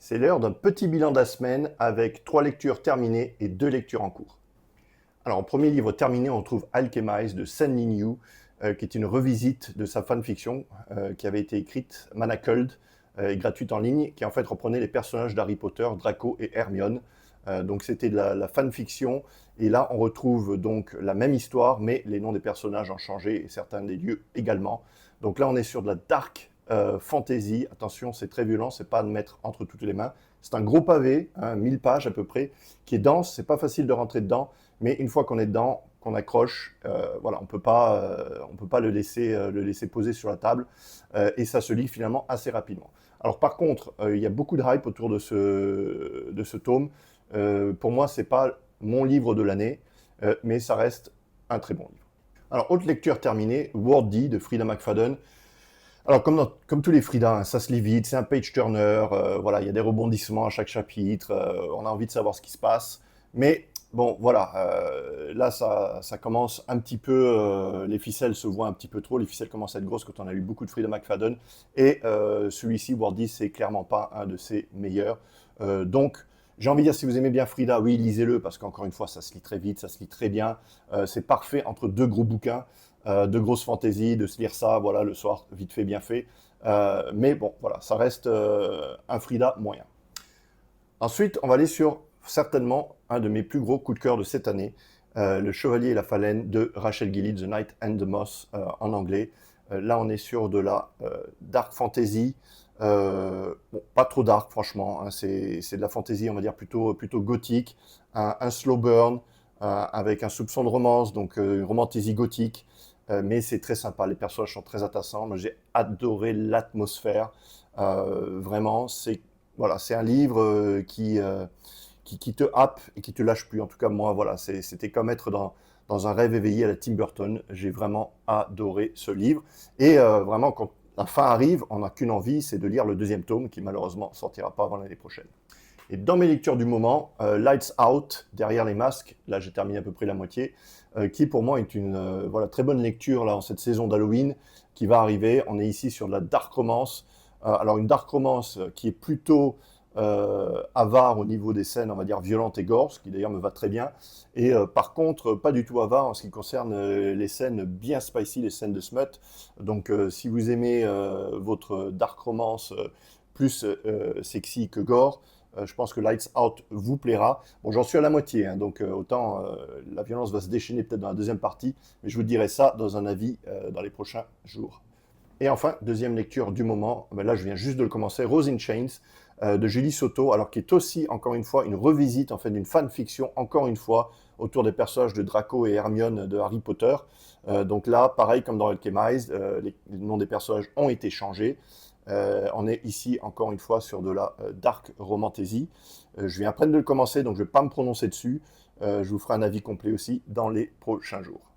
C'est l'heure d'un petit bilan de la semaine avec 3 lectures terminées et 2 lectures en cours. Alors, en premier livre terminé, on trouve Alchemize de Sen Lin Yu, qui est une revisite de sa fanfiction qui avait été écrite, Manacled, et gratuite en ligne, qui en fait reprenait les personnages d'Harry Potter, Draco et Hermione. Donc c'était de la fanfiction, et là on retrouve donc la même histoire, mais les noms des personnages ont changé et certains des lieux également. Donc là on est sur de la dark fantasy, attention c'est très violent, c'est pas à mettre entre toutes les mains. C'est un gros pavé, 1000 pages à peu près, qui est dense, c'est pas facile de rentrer dedans, mais une fois qu'on est dedans, qu'on accroche, voilà, on peut pas le laisser poser sur la table, et ça se lit finalement assez rapidement. Alors par contre, il y a beaucoup de hype autour de ce tome. Pour moi, c'est pas mon livre de l'année, mais ça reste un très bon livre. Alors, autre lecture terminée, Word D de Frida McFadden. Alors, comme tous les Frida, hein, ça se lit vite, c'est un page-turner, voilà, il y a des rebondissements à chaque chapitre, on a envie de savoir ce qui se passe. Mais bon, voilà, là, ça commence un petit peu, les ficelles se voient un petit peu trop, les ficelles commencent à être grosses quand on a lu beaucoup de Frida McFadden. Et celui-ci, Word D, c'est clairement pas un de ses meilleurs. Donc, j'ai envie de dire, si vous aimez bien Frida, oui, lisez-le, parce qu'encore une fois, ça se lit très vite, ça se lit très bien. C'est parfait entre deux gros bouquins, de grosses fantaisies, de se lire ça, voilà, le soir, vite fait, bien fait. Mais bon, voilà, ça reste un Frida moyen. Ensuite, on va aller sur, certainement, un de mes plus gros coups de cœur de cette année, Le Chevalier et la Phalène de Rachel Gilly, The Knight and the Moss, en anglais. Là, on est sur de la dark fantasy, bon, pas trop dark, franchement, hein, c'est de la fantasy, on va dire, plutôt gothique, un slow burn, avec un soupçon de romance, donc une romantasy gothique, mais c'est très sympa, les personnages sont très attachants, moi j'ai adoré l'atmosphère, vraiment, voilà, c'est un livre qui te happe et qui te lâche plus, en tout cas moi, voilà, c'était comme être dans un rêve éveillé à la Tim Burton, j'ai vraiment adoré ce livre, et vraiment, quand la fin arrive, on n'a qu'une envie, c'est de lire le deuxième tome, qui malheureusement sortira pas avant l'année prochaine. Et dans mes lectures du moment, Lights Out, Derrière les masques, là j'ai terminé à peu près la moitié, qui pour moi est une voilà, très bonne lecture là, en cette saison d'Halloween qui va arriver. On est ici sur de la dark romance. Alors une dark romance qui est plutôt avare au niveau des scènes, on va dire violentes et gore, ce qui d'ailleurs me va très bien. Et par contre, pas du tout avare en ce qui concerne les scènes bien spicy, les scènes de smut. Donc si vous aimez votre dark romance plus sexy que gore, je pense que Lights Out vous plaira. Bon, j'en suis à la moitié, hein, donc autant la violence va se déchaîner peut-être dans la deuxième partie, mais je vous dirai ça dans un avis dans les prochains jours. Et enfin, deuxième lecture du moment, ben là je viens juste de le commencer, Rose in Chains de Julie Soto, alors qui est aussi, encore une fois, une revisite en fait d'une fanfiction, encore une fois, autour des personnages de Draco et Hermione de Harry Potter. Donc là, pareil comme dans Alchemized, les noms des personnages ont été changés. On est ici, encore une fois, sur de la dark romantasy. Je viens à peine de le commencer, donc je ne vais pas me prononcer dessus. Je vous ferai un avis complet aussi dans les prochains jours.